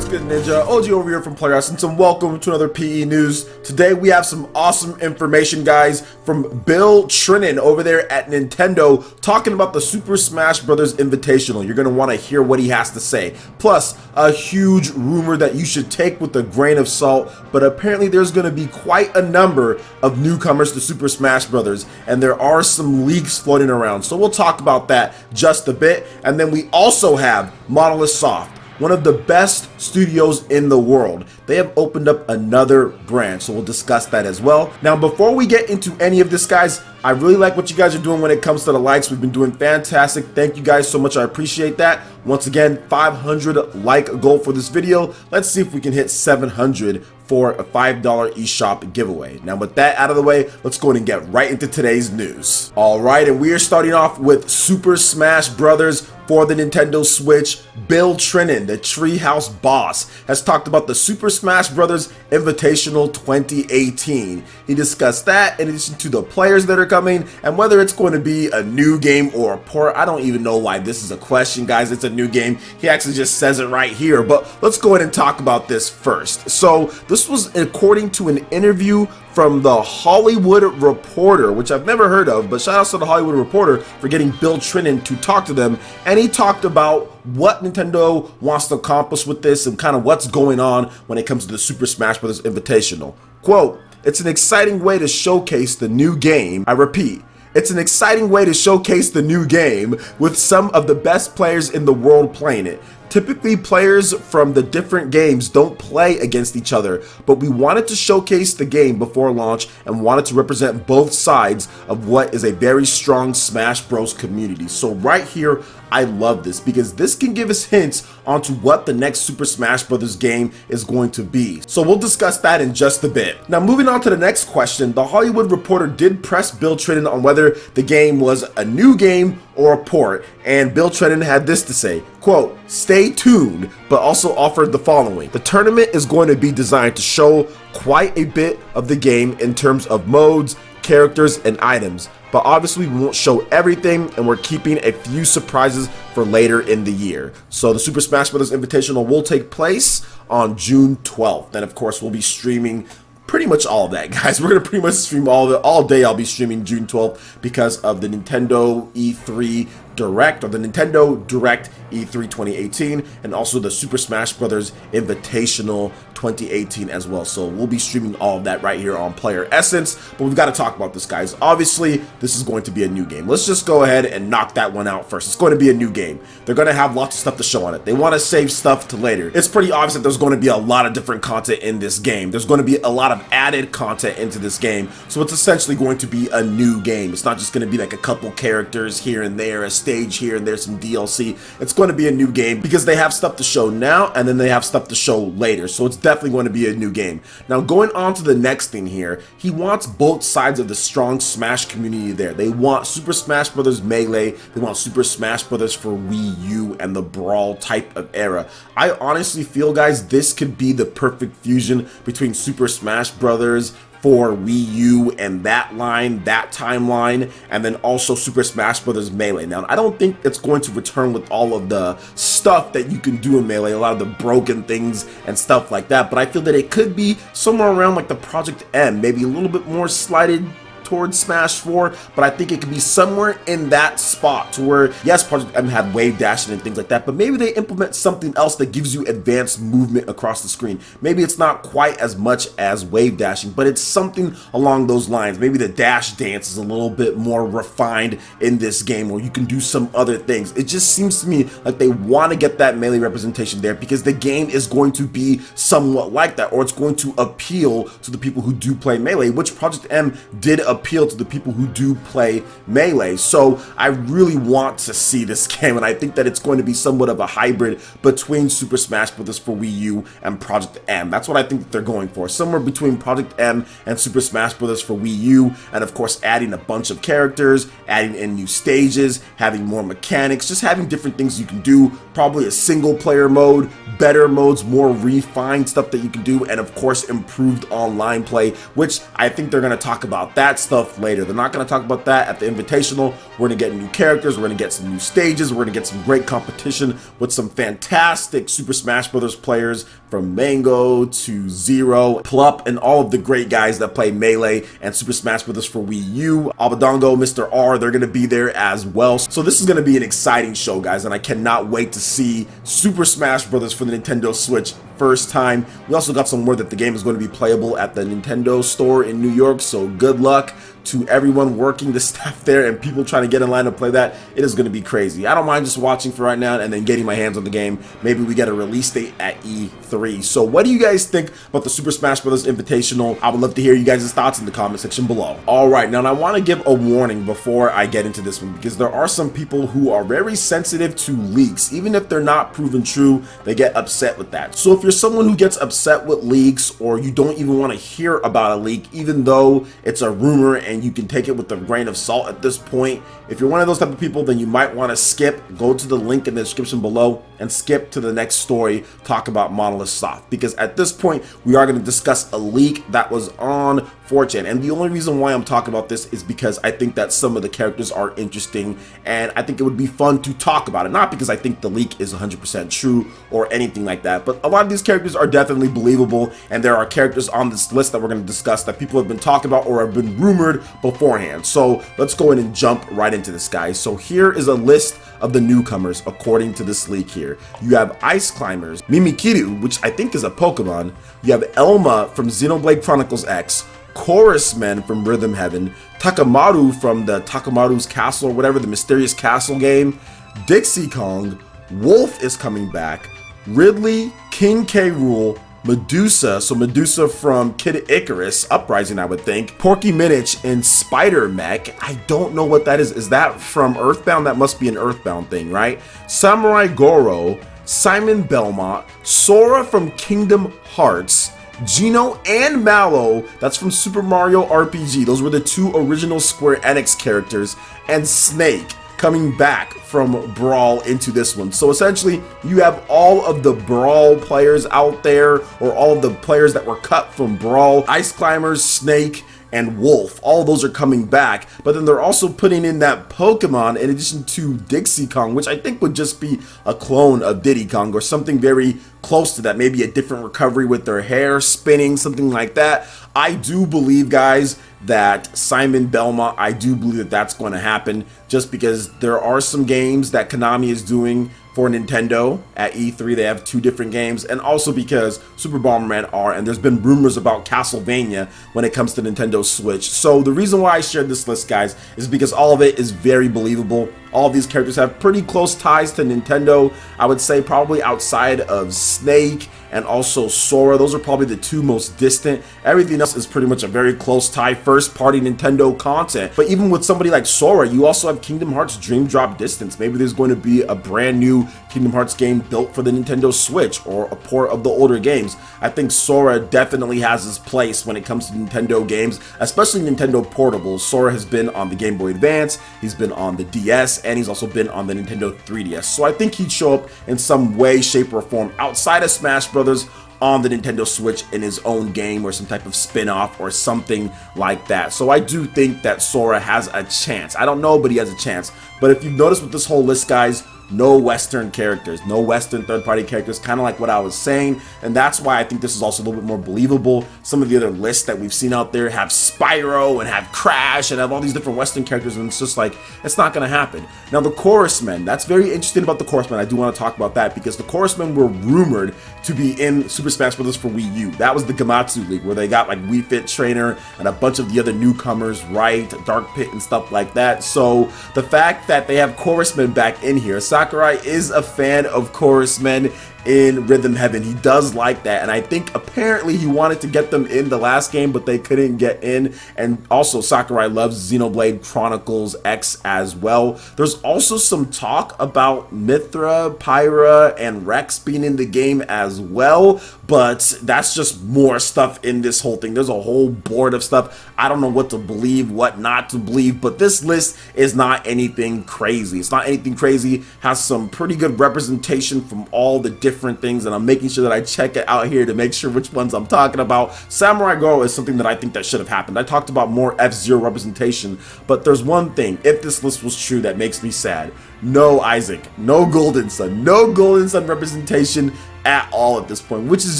What's good, Ninja? OG over here from Player Essence, and welcome to another PE News. Today we have some awesome information, guys, from Bill Trinen over there at Nintendo, talking about the Super Smash Bros. Invitational. You're going to want to hear what he has to say. Plus, a huge rumor that you should take with a grain of salt, but apparently there's going to be quite a number of newcomers to Super Smash Bros., and there are some leaks floating around. So we'll talk about that just a bit. And then we also have Monolith Soft, one of the best studios in the world. They have opened up another branch, so we'll discuss that as well. Now, before we get into any of this, guys, I really like what you guys are doing when it comes to the likes. We've been doing fantastic. Thank you guys so much. I appreciate that. Once again, 500 like goal for this video. Let's see if we can hit 700 for a $5 eShop giveaway. Now, with that out of the way, let's go ahead and get right into today's news. All right, and we are starting off with Super Smash Bros. For the Nintendo Switch. Bill Trinen, the Treehouse boss, has talked about the Super Smash Bros. Invitational 2018. He discussed that in addition to the players that are coming and whether it's going to be a new game or a port. I don't even know why this is a question, guys. It's a new game. He actually just says it right here, but let's go ahead and talk about this first. So this was according to an interview from the Hollywood Reporter, which I've never heard of, but shout out to the Hollywood Reporter for getting Bill Trinen to talk to them. And he talked about what Nintendo wants to accomplish with this and kind of what's going on when it comes to the Super Smash Bros. Invitational. Quote, "It's an exciting way to showcase the new game." I repeat, it's an exciting way to showcase the new game with some of the best players in the world playing it. Typically, players from the different games don't play against each other, but we wanted to showcase the game before launch and wanted to represent both sides of what is a very strong Smash Bros. Community. So right here, I love this because this can give us hints onto what the next Super Smash Bros. Game is going to be. So we'll discuss that in just a bit. Now, moving on to the next question, the Hollywood Reporter did press Bill Trinen on whether the game was a new game or a port, and Bill Trinen had this to say, quote, "Stay tuned," but also offered the following. "The tournament is going to be designed to show quite a bit of the game in terms of modes, characters, and items, but obviously we won't show everything, and we're keeping a few surprises for later in the year." So the Super Smash Bros. Invitational will take place on June 12th, and of course we'll be streaming pretty much all of that, guys. We're gonna pretty much stream all of it all day. I'll be streaming June 12th because of the Nintendo E3 Direct, or the Nintendo Direct E3 2018, and also the Super Smash Bros. Invitational 2018 as well. So we'll be streaming all of that right here on Player Essence. But we've got to talk about this, guys. Obviously, this is going to be a new game. Let's just go ahead and knock that one out first. It's going to be a new game. They're going to have lots of stuff to show on it. They want to save stuff to later. It's pretty obvious that there's going to be a lot of different content in this game. There's going to be a lot of added content into this game. So it's essentially going to be a new game. It's not just going to be like a couple characters here and there, a stage here and there, some DLC. It's going to be a new game because they have stuff to show now and then they have stuff to show later. So it's definitely going to be a new game. Now, going on to the next thing here, he wants both sides of the strong Smash community there. They want Super Smash Bros. Melee, they want Super Smash Bros. For Wii U and the Brawl type of era. I honestly feel, guys, this could be the perfect fusion between Super Smash Bros. For Wii U and that line, that timeline, and then also Super Smash Bros. Melee. Now, I don't think it's going to return with all of the stuff that you can do in Melee, a lot of the broken things and stuff like that, but I feel that it could be somewhere around like the Project M, maybe a little bit more slided towards Smash 4, but I think it could be somewhere in that spot to where, yes, Project M had wave dashing and things like that, but maybe they implement something else that gives you advanced movement across the screen. Maybe it's not quite as much as wave dashing, but it's something along those lines. Maybe the dash dance is a little bit more refined in this game, or you can do some other things. It just seems to me like they want to get that Melee representation there because the game is going to be somewhat like that, or it's going to appeal to the people who do play Melee, which Project M did appeal to the people who do play Melee. So I really want to see this game, and I think that it's going to be somewhat of a hybrid between Super Smash Bros. For Wii U and Project M. That's what I think that they're going for, somewhere between Project M and Super Smash Bros. For Wii U, and of course adding a bunch of characters, adding in new stages, having more mechanics, just having different things you can do, probably a single player mode, better modes, more refined stuff that you can do, and of course improved online play, which I think they're going to talk about that stuff later. They're not going to talk about that at the Invitational. We're going to get new characters, we're going to get some new stages, we're going to get some great competition with some fantastic Super Smash Bros. Players, from Mango to Zero, Plup, and all of the great guys that play Melee and Super Smash Bros. For Wii U. Abadongo, Mr. R, they're going to be there as well. So this is going to be an exciting show, guys, and I cannot wait to see Super Smash Bros. For the Nintendo Switch first time. We also got some word that the game is going to be playable at the Nintendo store in New York, so good luck to everyone working, the staff there, and people trying to get in line to play that. It is going to be crazy. I don't mind just watching for right now and then getting my hands on the game. Maybe we get a release date at E3. So what do you guys think about the Super Smash Bros. Invitational? I would love to hear you guys' thoughts in the comment section below. Alright, now I want to give a warning before I get into this one, because there are some people who are very sensitive to leaks. Even if they're not proven true, they get upset with that. So if you're someone who gets upset with leaks, or you don't even want to hear about a leak, even though it's a rumor and you can take it with a grain of salt at this point, if you're one of those type of people, then you might want to skip, go to the link in the description below and skip to the next story, talk about Monolith Soft, because at this point we are going to discuss a leak that was on 4chan, and the only reason why I'm talking about this is because I think that some of the characters are interesting and I think it would be fun to talk about it, not because I think the leak is 100% true or anything like that, but a lot of these characters are definitely believable, and there are characters on this list that we're going to discuss that people have been talking about or have been rumored beforehand. So let's go in and jump right into this, guys. So here is a list of the newcomers according to this leak here. You have Ice Climbers, Mimikiru, which I think is a Pokemon. You have Elma from Xenoblade Chronicles X, Chorus Men from Rhythm Heaven, Takamaru from the Takamaru's Castle or whatever, the Mysterious Castle game, Dixie Kong, Wolf is coming back, Ridley, King K. Rool, Medusa, so Medusa from Kid Icarus Uprising, I would think, Porky Minich, and Spider Mech. I don't know what that is. Is that from Earthbound? That must be an Earthbound thing, right? Samurai Goro, Simon Belmont, Sora from Kingdom Hearts, Gino and Mallow, that's from Super Mario RPG. Those were the two original Square Enix characters, and Snake coming back from Brawl into this one. So essentially you have all of the Brawl players out there, or all of the players that were cut from Brawl, Ice Climbers, Snake, and Wolf. All of those are coming back, but then they're also putting in that Pokemon in addition to Dixie Kong, which I think would just be a clone of Diddy Kong or something very close to that, maybe a different recovery with their hair spinning, something like that. I do believe, guys, that Simon Belmont, I do believe that that's going to happen, just because there are some games that Konami is doing for Nintendo at E3. They have 2 different games, and also because Super Bomberman R, and there's been rumors about Castlevania when it comes to Nintendo Switch. So the reason why I shared this list, guys, is because all of it is very believable. All of these characters have pretty close ties to Nintendo. I would say probably outside of Snake and also Sora. Those are probably the 2 most distant. Everything else is pretty much a very close tie, first party Nintendo content. But even with somebody like Sora, you also have Kingdom Hearts Dream Drop Distance. Maybe there's going to be a brand new Kingdom Hearts game built for the Nintendo Switch, or a port of the older games. I think Sora definitely has his place when it comes to Nintendo games, especially Nintendo portables. Sora has been on the Game Boy Advance, he's been on the DS, and he's also been on the Nintendo 3DS. So I think he'd show up in some way, shape, or form outside of Smash Brothers on the Nintendo Switch in his own game, or some type of spin-off or something like that. So I do think that Sora has a chance. I don't know, but he has a chance. But if you've noticed with this whole list, guys, no Western characters, no Western third-party characters, kind of like what I was saying, and that's why I think this is also a little bit more believable. Some of the other lists that we've seen out there have Spyro and have Crash and have all these different Western characters, and it's just like, it's not going to happen. Now the Chorus Men, that's very interesting about the Chorus Men. I do want to talk about that, because the Chorus Men were rumored to be in Super Smash Bros. For Wii U. That was the Gamatsu League, where they got like Wii Fit Trainer and a bunch of the other newcomers, right? Dark Pit and stuff like that. So the fact that they have Chorus Men back in here, Sakurai is a fan of Chorus Men in Rhythm Heaven. He does like that, and I think apparently he wanted to get them in the last game, but they couldn't get in. And also Sakurai loves Xenoblade Chronicles X as well. There's also some talk about Mithra, Pyra, and Rex being in the game as well, but that's just more stuff in this whole thing. There's a whole board of stuff. I don't know what to believe, what not to believe, but this list is not anything crazy. It's not anything crazy. Has some pretty good representation from all the different different things, and I'm making sure that I check it out here to make sure which ones I'm talking about. Samurai Girl is something that I think that should have happened. I talked about more F-Zero representation, but there's one thing, if this list was true, that makes me sad. No Isaac, no Golden Sun, no Golden Sun representation at all at this point, which is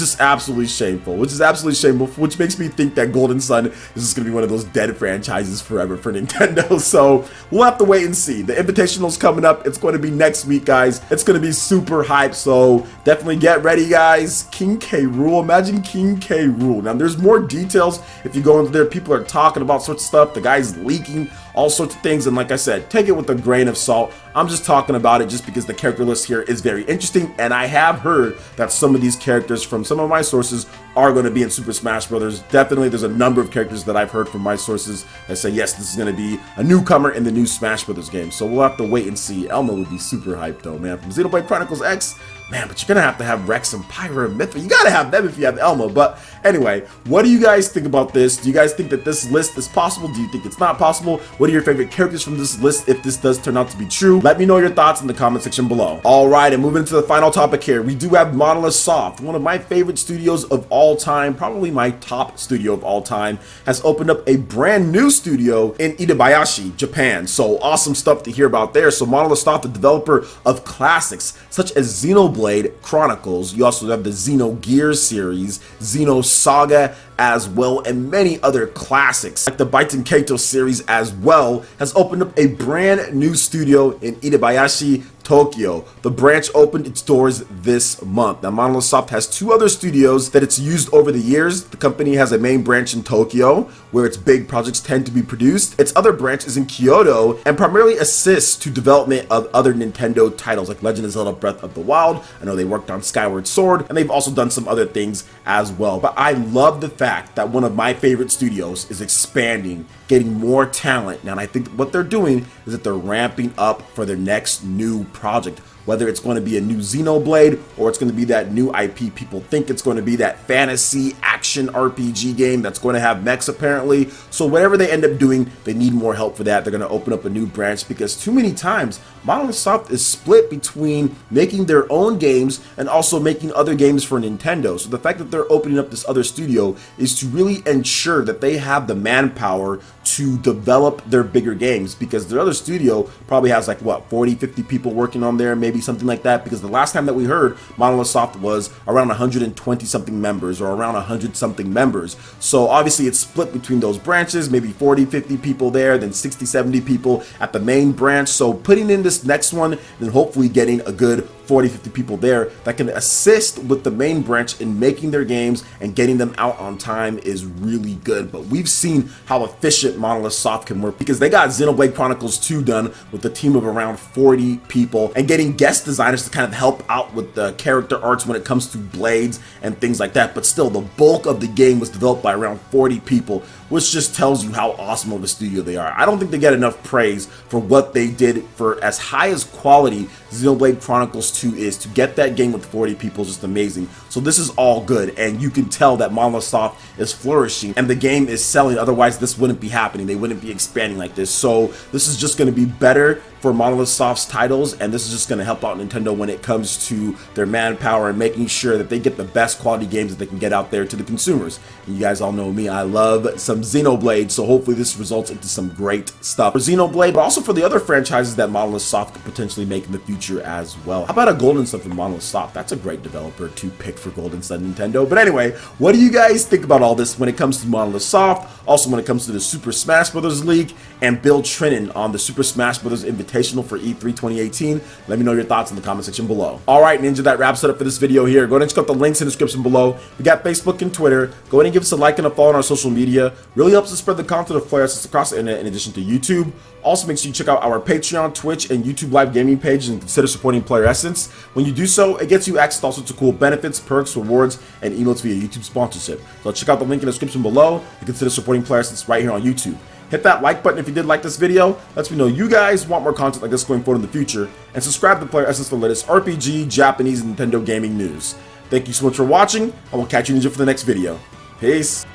just absolutely shameful, which makes me think that Golden Sun is just gonna be one of those dead franchises forever for Nintendo. So we'll have to wait and see. The Invitational's coming up. It's going to be next week, guys. It's going to be super hype, so definitely get ready, guys. King K. Rool, imagine King K. Rool. Now there's more details if you go into there. People are talking about sorts of stuff. The guy's leaking all sorts of things, and like I said, take it with a grain of salt. I'm just talking about it just because the character list here is very interesting, and I have heard that some of these characters from some of my sources are going to be in Super Smash Bros. Definitely, there's a number of characters that I've heard from my sources that say, yes, this is going to be a newcomer in the new Smash Bros. Game. So we'll have to wait and see. Elmo would be super hyped, though, man. From Xenoblade Chronicles X, man, but you're going to have Rex and Pyra and Mythra. You got to have them if you have Elmo. But anyway, what do you guys think about this? Do you guys think that this list is possible? Do you think it's not possible? What are your favorite characters from this list if this does turn out to be true? Let me know your thoughts in the comment section below. All right, and moving into the final topic here, we do have Monolith Soft, one of my favorite studios of all time, probably my top studio of all time, has opened up a brand new studio in Itabayashi, Japan. So awesome stuff to hear about there. So Monolith Soft, the developer of classics such as Xenoblade Chronicles, you also have the Xenogears series, Xenosaga as well, and many other classics like the Baiten Kaito series as well, has opened up a brand new studio in Itabayashi, Tokyo. The branch opened its doors this month. Now, Monolith Soft has two other studios that it's used over the years. The company has a main branch in Tokyo, where its big projects tend to be produced. Its other branch is in Kyoto, and primarily assists to development of other Nintendo titles like Legend of Zelda Breath of the Wild. I know they worked on Skyward Sword, and they've also done some other things as well. But I love the fact that one of my favorite studios is expanding, getting more talent. Now, and I think what they're doing is that they're ramping up for their next new project, whether it's going to be a new Xenoblade or it's going to be that new IP people think it's going to be, that fantasy action RPG game that's going to have mechs apparently. So whatever they end up doing, they need more help for that. They're going to open up a new branch because too many times Monolith Soft is split between making their own games and also making other games for Nintendo. So the fact that they're opening up this other studio is to really ensure that they have the manpower to develop their bigger games, because their other studio probably has like what, 40-50 people working on there, maybe something like that, because the last time that we heard Monolith Soft was around 120 something members or around 100 something members. So obviously it's split between those branches, maybe 40-50 people there, then 60-70 people at the main branch. So putting in this next one, then hopefully getting a good 40-50 people there that can assist with the main branch in making their games and getting them out on time is really good. But we've seen how efficient Monolith Soft can work, because they got Xenoblade Chronicles 2 done with a team of around 40 people and getting guest designers to kind of help out with the character arts when it comes to blades and things like that. But still, the bulk of the game was developed by around 40 people, which just tells you how awesome of a studio they are. I don't think they get enough praise for what they did for as high as quality Xenoblade Chronicles 2 is. To get that game with 40 people is just amazing. So this is all good, and you can tell that Monolith Soft is flourishing and the game is selling. Otherwise this wouldn't be happening. They wouldn't be expanding like this. So this is just going to be better for Monolith Soft's titles, and this is just going to help out Nintendo when it comes to their manpower and making sure that they get the best quality games that they can get out there to the consumers. And you guys all know me, I love some Xenoblade, so hopefully this results into some great stuff for Xenoblade, but also for the other franchises that Monolith Soft could potentially make in the future as well. How about a Golden Sun from Monolith Soft? That's a great developer to pick for Golden Sun Nintendo. But anyway, what do you guys think about all this when it comes to Monolith Soft? Also when it comes to the Super Smash Bros. League and Bill Trinen on the Super Smash Bros. Invitational for E3 2018. Let me know your thoughts in the comment section below. Alright, Ninja, that wraps it up for this video here. Go ahead and check out the links in the description below. We got Facebook and Twitter. Go ahead and give us a like and a follow on our social media. Really helps us spread the content of Player Essence across the internet in addition to YouTube. Also, make sure you check out our Patreon, Twitch, and YouTube live gaming pages and consider supporting Player Essence. When you do so, it gets you access to all sorts of cool benefits, perks, rewards, and emotes via YouTube sponsorship. So check out the link in the description below and consider supporting Player Essence right here on YouTube. Hit that like button if you did like this video. Lets me know you guys want more content like this going forward in the future. And subscribe to Player Essence for the latest RPG, Japanese, and Nintendo gaming news. Thank you so much for watching, and we'll catch you, Ninja, for the next video. Peace.